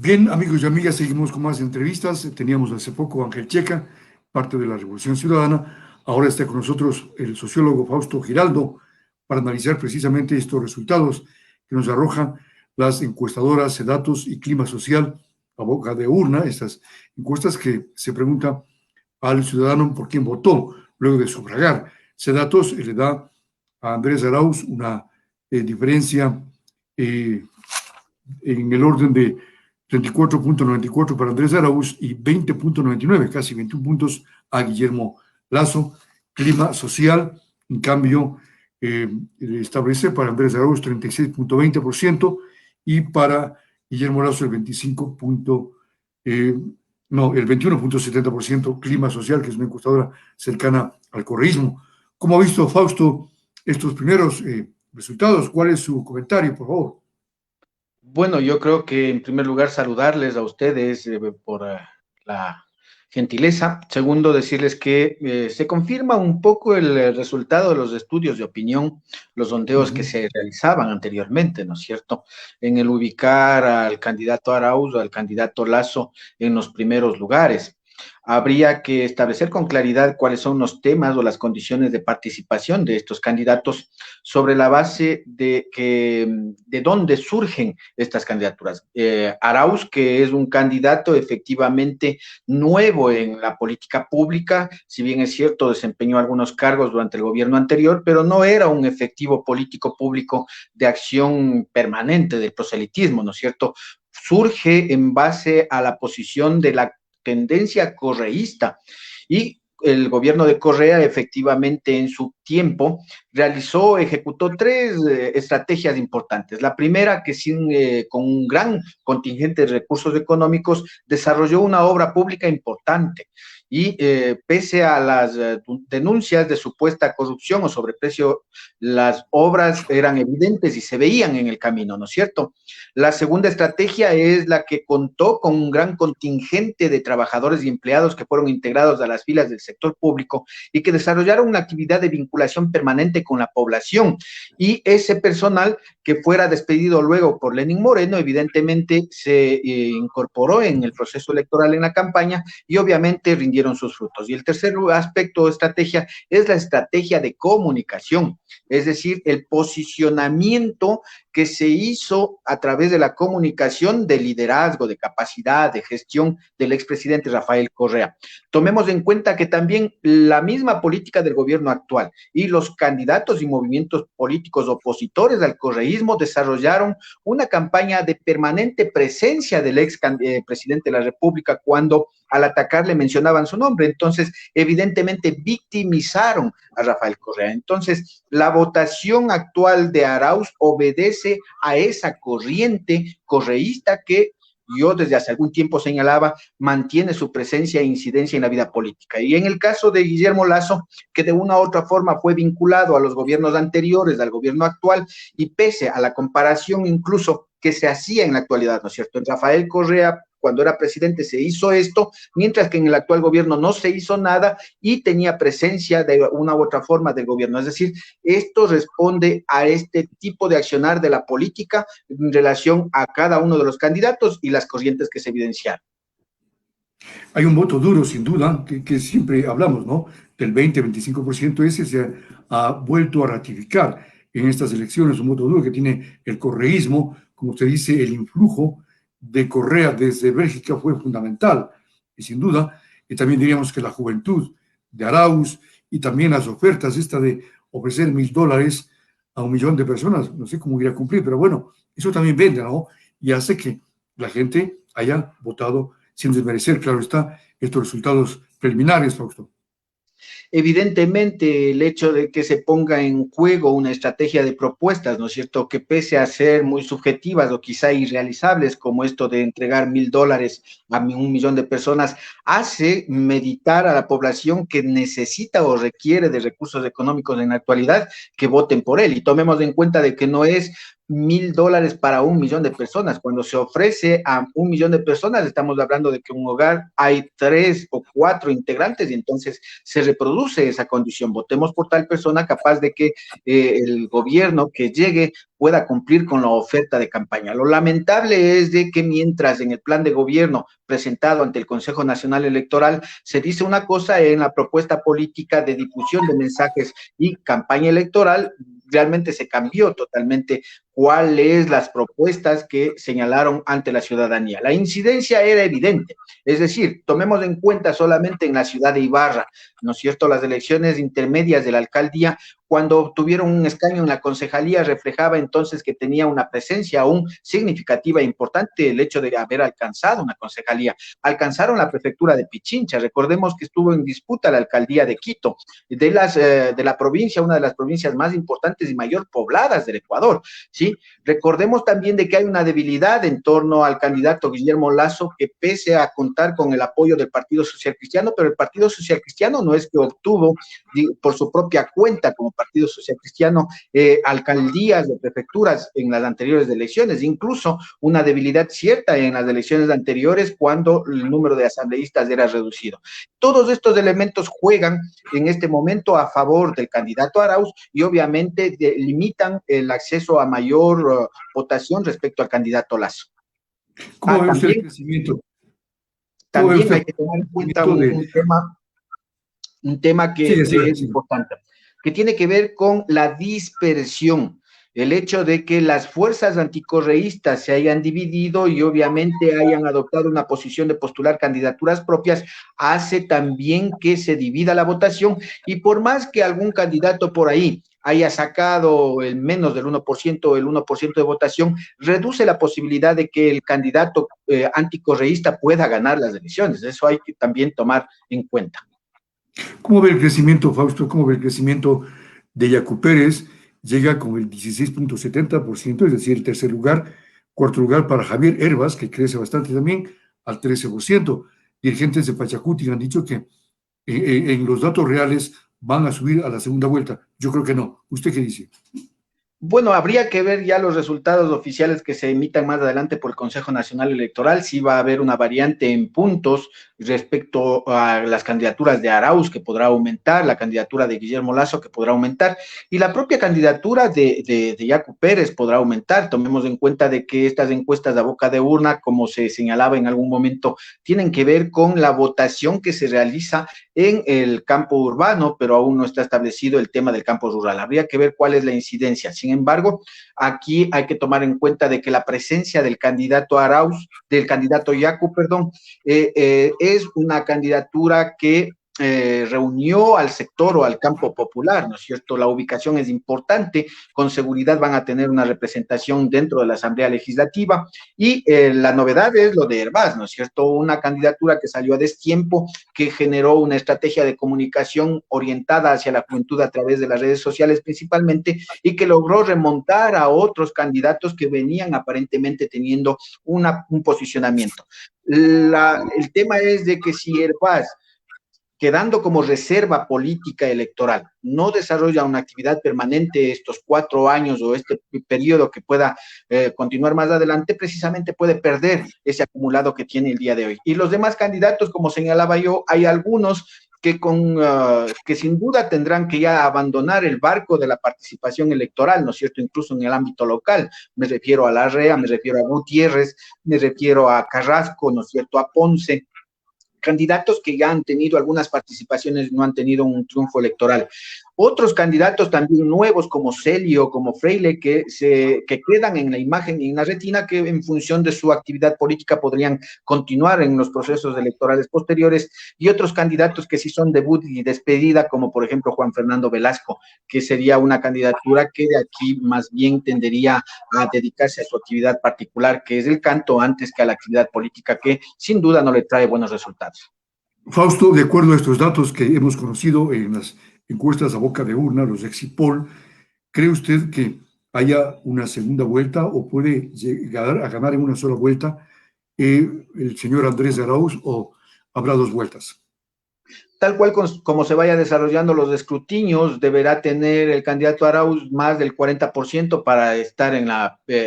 Bien, amigos y amigas, seguimos con más entrevistas. Teníamos hace poco a Ángel Checa, parte de la Revolución Ciudadana. Ahora está con nosotros el sociólogo Fausto Giraldo para analizar precisamente estos resultados que nos arrojan las encuestadoras Datos y Clima Social a boca de urna, estas encuestas que se pregunta al ciudadano por quién votó luego de sufragar. Datos le da a Andrés Arauz una diferencia eh, en el orden de 34,94 para Andrés Arauz y 20,99, casi 21 puntos a Guillermo Lazo. Clima social, en cambio, establece para Andrés Arauz 36,20% y para Guillermo Lazo el 25. No, el 21,70% clima social, que es una encuestadora cercana al correísmo. ¿Cómo ha visto Fausto estos primeros resultados? ¿Cuál es su comentario, por favor? Bueno, yo creo que en primer lugar saludarles a ustedes por la gentileza. Segundo, decirles que se confirma un poco el resultado de los estudios de opinión, los sondeos que Ujú. se realizaban anteriormente, ¿no es cierto? En el ubicar al candidato Arauz o al candidato Lazo en los primeros lugares. Habría que establecer con claridad cuáles son los temas o las condiciones de participación de estos candidatos sobre la base de dónde surgen estas candidaturas. Arauz, que es un candidato efectivamente nuevo en la política pública, si bien es cierto, desempeñó algunos cargos durante el gobierno anterior, pero no era un efectivo político público de acción permanente del proselitismo, ¿no es cierto? Surge en base a la posición de la tendencia correísta y el gobierno de Correa efectivamente en su tiempo ejecutó tres estrategias importantes. La primera, que con un gran contingente de recursos económicos, desarrolló una obra pública importante y pese a las denuncias de supuesta corrupción o sobreprecio, las obras eran evidentes y se veían en el camino, ¿no es cierto? La segunda estrategia es la que contó con un gran contingente de trabajadores y empleados que fueron integrados a las filas del sector público y que desarrollaron una actividad de vinculación permanente con la población. Y ese personal que fuera despedido luego por Lenín Moreno, evidentemente se incorporó en el proceso electoral en la campaña y obviamente rindieron sus frutos. Y el tercer aspecto de estrategia es la estrategia de comunicación, es decir, el posicionamiento que se hizo a través de la comunicación de liderazgo, de capacidad, de gestión del expresidente Rafael Correa. Tomemos en cuenta que también la misma política del gobierno actual y los candidatos y movimientos políticos opositores al correísmo desarrollaron una campaña de permanente presencia del ex presidente de la República cuando al atacarle mencionaban su nombre. Entonces, evidentemente victimizaron a Rafael Correa. Entonces, la votación actual de Arauz obedece a esa corriente correísta que yo desde hace algún tiempo señalaba, mantiene su presencia e incidencia en la vida política. Y en el caso de Guillermo Lazo, que de una u otra forma fue vinculado a los gobiernos anteriores, al gobierno actual, y pese a la comparación incluso que se hacía en la actualidad, ¿no es cierto? En Rafael Correa, cuando era presidente, se hizo esto, mientras que en el actual gobierno no se hizo nada y tenía presencia de una u otra forma del gobierno. Es decir, esto responde a este tipo de accionar de la política en relación a cada uno de los candidatos y las corrientes que se evidenciaron. Hay un voto duro, sin duda, que siempre hablamos, ¿no? Del 20-25% ese se ha vuelto a ratificar en estas elecciones, un voto duro que tiene el correísmo, como usted dice, el influjo de Correa desde Bélgica fue fundamental, y sin duda, y también diríamos que la juventud de Arauz y también las ofertas, esta de ofrecer $1,000 a 1 millón de personas, no sé cómo irá a cumplir, pero bueno, eso también vende, ¿no? Y hace que la gente haya votado sin desmerecer, claro está, estos resultados preliminares, Fausto. Evidentemente, el hecho de que se ponga en juego una estrategia de propuestas, ¿no es cierto?, que pese a ser muy subjetivas o quizá irrealizables, como esto de entregar $1,000 a 1 millón de personas, hace meditar a la población que necesita o requiere de recursos económicos en la actualidad que voten por él. Y tomemos en cuenta de que no es $1.000 para 1 millón de personas. Cuando se ofrece a 1 millón de personas, estamos hablando de que en un hogar hay 3 o 4 integrantes y entonces se reproduce esa condición. Votemos por tal persona capaz de que el gobierno que llegue pueda cumplir con la oferta de campaña. Lo lamentable es de que mientras en el plan de gobierno presentado ante el Consejo Nacional Electoral se dice una cosa, en la propuesta política de difusión de mensajes y campaña electoral realmente se cambió totalmente cuáles las propuestas que señalaron ante la ciudadanía. La incidencia era evidente, es decir, tomemos en cuenta solamente en la ciudad de Ibarra, ¿no es cierto?, las elecciones intermedias de la alcaldía, cuando obtuvieron un escaño en la concejalía, reflejaba entonces que tenía una presencia aún significativa e importante el hecho de haber alcanzado una concejalía. Alcanzaron la prefectura de Pichincha, recordemos que estuvo en disputa la alcaldía de Quito, de la provincia, una de las provincias más importantes y mayor pobladas del Ecuador, ¿sí? Recordemos también de que hay una debilidad en torno al candidato Guillermo Lasso, que pese a contar con el apoyo del Partido Social Cristiano, pero el Partido Social Cristiano no es que obtuvo por su propia cuenta como Partido Social Cristiano alcaldías o prefecturas en las anteriores elecciones, incluso una debilidad cierta en las elecciones anteriores cuando el número de asambleístas era reducido. Todos estos elementos juegan en este momento a favor del candidato Arauz y obviamente limitan el acceso a mayor votación respecto al candidato Lasso. ¿Cómo ve usted el También, crecimiento? ¿Cómo ve también usted hay el que tomar en cuenta crecimiento de... un tema Sigue, que sigue, es sigue. importante, que tiene que ver con la dispersión, el hecho de que las fuerzas anticorreístas se hayan dividido y obviamente hayan adoptado una posición de postular candidaturas propias, hace también que se divida la votación y por más que algún candidato por ahí haya sacado el menos del 1% o el 1% de votación, reduce la posibilidad de que el candidato anticorreísta pueda ganar las elecciones. Eso hay que también tomar en cuenta. ¿Cómo ve el crecimiento, Fausto? ¿Cómo ve el crecimiento de Yacu Pérez? Llega con el 16,70%, es decir, el tercer lugar. Cuarto lugar para Javier Herbas, que crece bastante también, al 13%. Dirigentes de Pachacuti han dicho que en los datos reales van a subir a la segunda vuelta. Yo creo que no. ¿Usted qué dice? Bueno, habría que ver ya los resultados oficiales que se emitan más adelante por el Consejo Nacional Electoral, si va a haber una variante en puntos respecto a las candidaturas de Arauz, que podrá aumentar, la candidatura de Guillermo Lasso, que podrá aumentar, y la propia candidatura de Yacu Pérez podrá aumentar. Tomemos en cuenta de que estas encuestas a boca de urna, como se señalaba en algún momento, tienen que ver con la votación que se realiza en el campo urbano, pero aún no está establecido el tema del campo rural. Habría que ver cuál es la incidencia. Sin embargo, aquí hay que tomar en cuenta de que la presencia del candidato Arauz, del candidato Yacu, perdón, es una candidatura que reunió al sector o al campo popular, ¿no es cierto? La ubicación es importante, con seguridad van a tener una representación dentro de la Asamblea Legislativa y la novedad es lo de Herbaz, ¿no es cierto? Una candidatura que salió a destiempo, que generó una estrategia de comunicación orientada hacia la juventud a través de las redes sociales principalmente y que logró remontar a otros candidatos que venían aparentemente teniendo un posicionamiento. El tema es de que si Herbaz quedando como reserva política electoral, no desarrolla una actividad permanente estos 4 años o este periodo que pueda continuar más adelante, precisamente puede perder ese acumulado que tiene el día de hoy. Y los demás candidatos, como señalaba yo, hay algunos que sin duda tendrán que ya abandonar el barco de la participación electoral, ¿no es cierto?, incluso en el ámbito local. Me refiero a Larrea, me refiero a Gutiérrez, me refiero a Carrasco, ¿no es cierto?, a Ponce, candidatos que ya han tenido algunas participaciones, no han tenido un triunfo electoral. Otros candidatos también nuevos como Celio, como Freile, que quedan en la imagen y en la retina, que en función de su actividad política podrían continuar en los procesos electorales posteriores, y otros candidatos que sí son debut y despedida, como por ejemplo Juan Fernando Velasco, que sería una candidatura que de aquí más bien tendería a dedicarse a su actividad particular, que es el canto, antes que a la actividad política, que sin duda no le trae buenos resultados. Fausto, de acuerdo a estos datos que hemos conocido en las encuestas a boca de urna, los exit poll, ¿cree usted que haya una segunda vuelta o puede llegar a ganar en una sola vuelta el señor Andrés Arauz o habrá dos vueltas? tal cual como se vaya desarrollando los escrutinios, deberá tener el candidato Arauz más del 40% para estar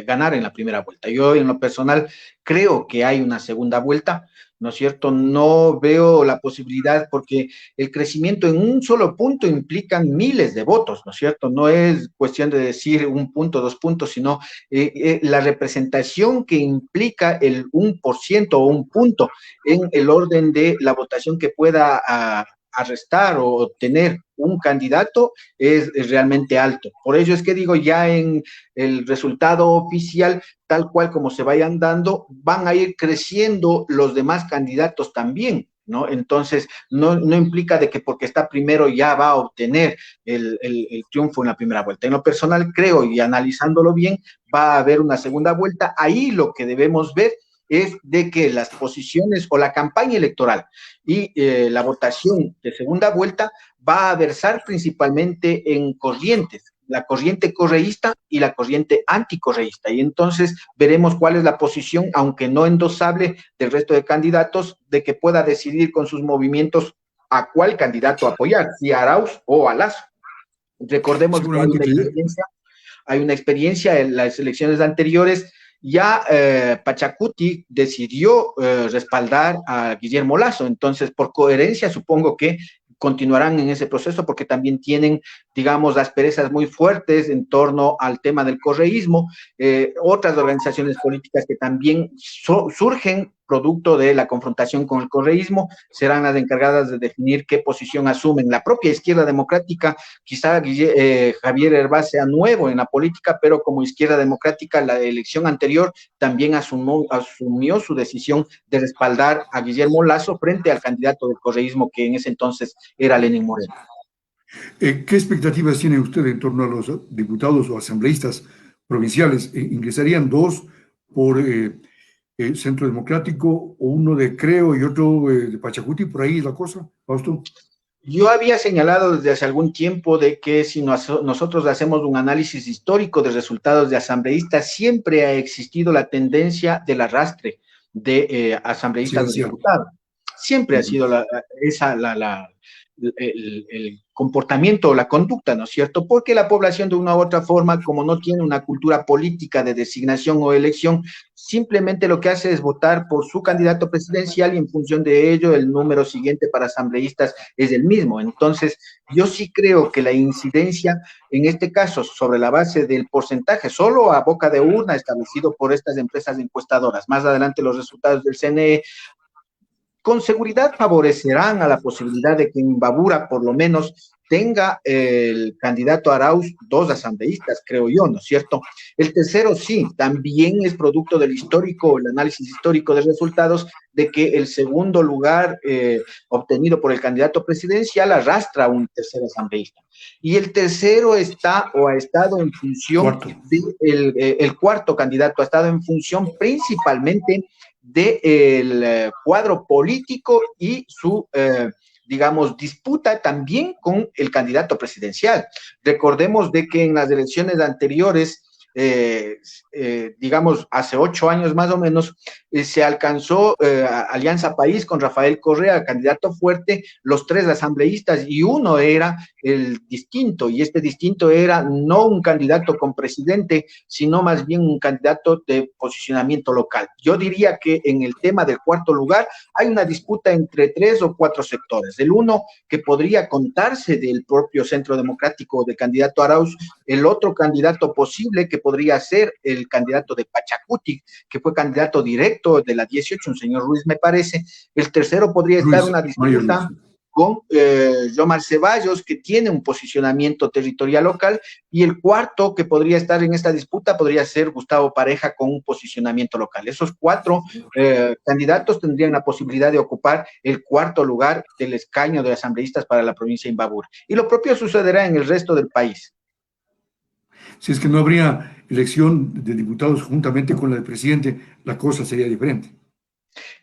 ganar en la primera vuelta. Yo, en lo personal, creo que hay una segunda vuelta, ¿no es cierto? No veo la posibilidad porque el crecimiento en un solo punto implica miles de votos, ¿no es cierto? No es cuestión de decir un punto, 2 puntos, sino la representación que implica el 1% o un punto en el orden de la votación que pueda arrestar o obtener un candidato es realmente alto. Por ello es que digo, ya en el resultado oficial, tal cual como se vayan dando, van a ir creciendo los demás candidatos también, ¿no? Entonces, no implica de que porque está primero ya va a obtener el triunfo en la primera vuelta. En lo personal, creo, y analizándolo bien, va a haber una segunda vuelta. Ahí lo que debemos ver es de que las posiciones o la campaña electoral y la votación de segunda vuelta va a versar principalmente en corrientes, la corriente correísta y la corriente anticorreísta. Y entonces veremos cuál es la posición, aunque no endosable, del resto de candidatos, de que pueda decidir con sus movimientos a cuál candidato apoyar, si a Arauz o a Lasso. Recordemos que hay una experiencia en las elecciones anteriores. Ya Pachacuti decidió respaldar a Guillermo Lasso, entonces por coherencia supongo que continuarán en ese proceso porque también tienen, digamos, asperezas muy fuertes en torno al tema del correísmo, otras organizaciones políticas que también surgen producto de la confrontación con el correísmo, serán las encargadas de definir qué posición asumen. La propia izquierda democrática, quizá Javier Hervás sea nuevo en la política, pero como izquierda democrática, la elección anterior también asumió su decisión de respaldar a Guillermo Lasso frente al candidato del correísmo, que en ese entonces era Lenín Moreno. ¿Qué expectativas tiene usted en torno a los diputados o asambleístas provinciales? ¿Ingresarían dos por Centro Democrático, o uno de Creo y otro de Pachacuti? ¿Por ahí es la cosa, Fausto? Yo había señalado desde hace algún tiempo de que si nosotros hacemos un análisis histórico de resultados de asambleístas, siempre ha existido la tendencia del arrastre de asambleístas o diputados. Siempre ha sido el comportamiento o la conducta, ¿no es cierto? Porque la población de una u otra forma, como no tiene una cultura política de designación o elección, simplemente lo que hace es votar por su candidato presidencial y en función de ello el número siguiente para asambleístas es el mismo. Entonces, yo sí creo que la incidencia, en este caso, sobre la base del porcentaje, solo a boca de urna establecido por estas empresas encuestadoras, más adelante los resultados del CNE, con seguridad favorecerán a la posibilidad de que Imbabura por lo menos tenga el candidato Arauz dos asambleístas, creo yo, ¿no es cierto? El tercero sí, también es producto del histórico, el análisis histórico de resultados, de que el segundo lugar obtenido por el candidato presidencial arrastra a un tercer asambleísta. Y el tercero está o ha estado en función el cuarto candidato ha estado en función principalmente del cuadro político y su, digamos, disputa también con el candidato presidencial. Recordemos de que en las elecciones anteriores, digamos, hace 8 años más o menos, se alcanzó Alianza País con Rafael Correa, candidato fuerte, los 3 asambleístas, y uno era el distinto, y este distinto era no un candidato con presidente, sino más bien un candidato de posicionamiento local. Yo diría que en el tema del cuarto lugar hay una disputa entre 3 o 4 sectores. El uno que podría contarse del propio Centro Democrático de candidato Arauz, el otro candidato posible que podría ser el candidato de Pachacuti, que fue candidato directo de la 18, un señor Ruiz me parece. El tercero podría estar una disputa con Yomar Ceballos, que tiene un posicionamiento territorial local, y el cuarto que podría estar en esta disputa podría ser Gustavo Pareja con un posicionamiento local. Esos 4 candidatos tendrían la posibilidad de ocupar el cuarto lugar del escaño de asambleístas para la provincia de Imbabura. Y lo propio sucederá en el resto del país. Si es que no habría elección de diputados juntamente con la del presidente, la cosa sería diferente.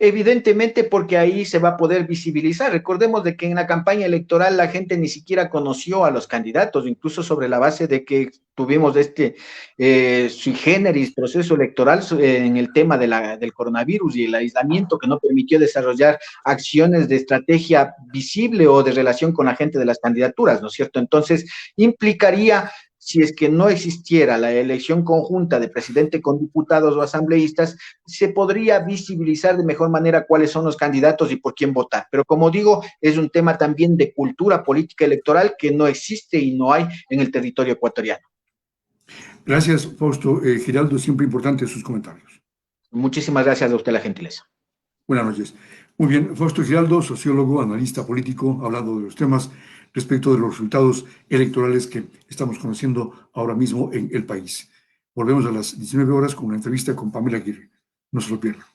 Evidentemente porque ahí se va a poder visibilizar. Recordemos de que en la campaña electoral la gente ni siquiera conoció a los candidatos, incluso sobre la base de que tuvimos sui generis proceso electoral en el tema del coronavirus y el aislamiento que no permitió desarrollar acciones de estrategia visible o de relación con la gente de las candidaturas, ¿no es cierto? Entonces, implicaría, si es que no existiera la elección conjunta de presidente con diputados o asambleístas, se podría visibilizar de mejor manera cuáles son los candidatos y por quién votar. Pero como digo, es un tema también de cultura política electoral que no existe y no hay en el territorio ecuatoriano. Gracias, Fausto Giraldo, siempre importante sus comentarios. Muchísimas gracias a usted la gentileza. Buenas noches. Muy bien, Fausto Giraldo, sociólogo, analista político, hablando de los temas respecto de los resultados electorales que estamos conociendo ahora mismo en el país. Volvemos a las 19 horas con una entrevista con Pamela Aguirre. No se lo pierdan.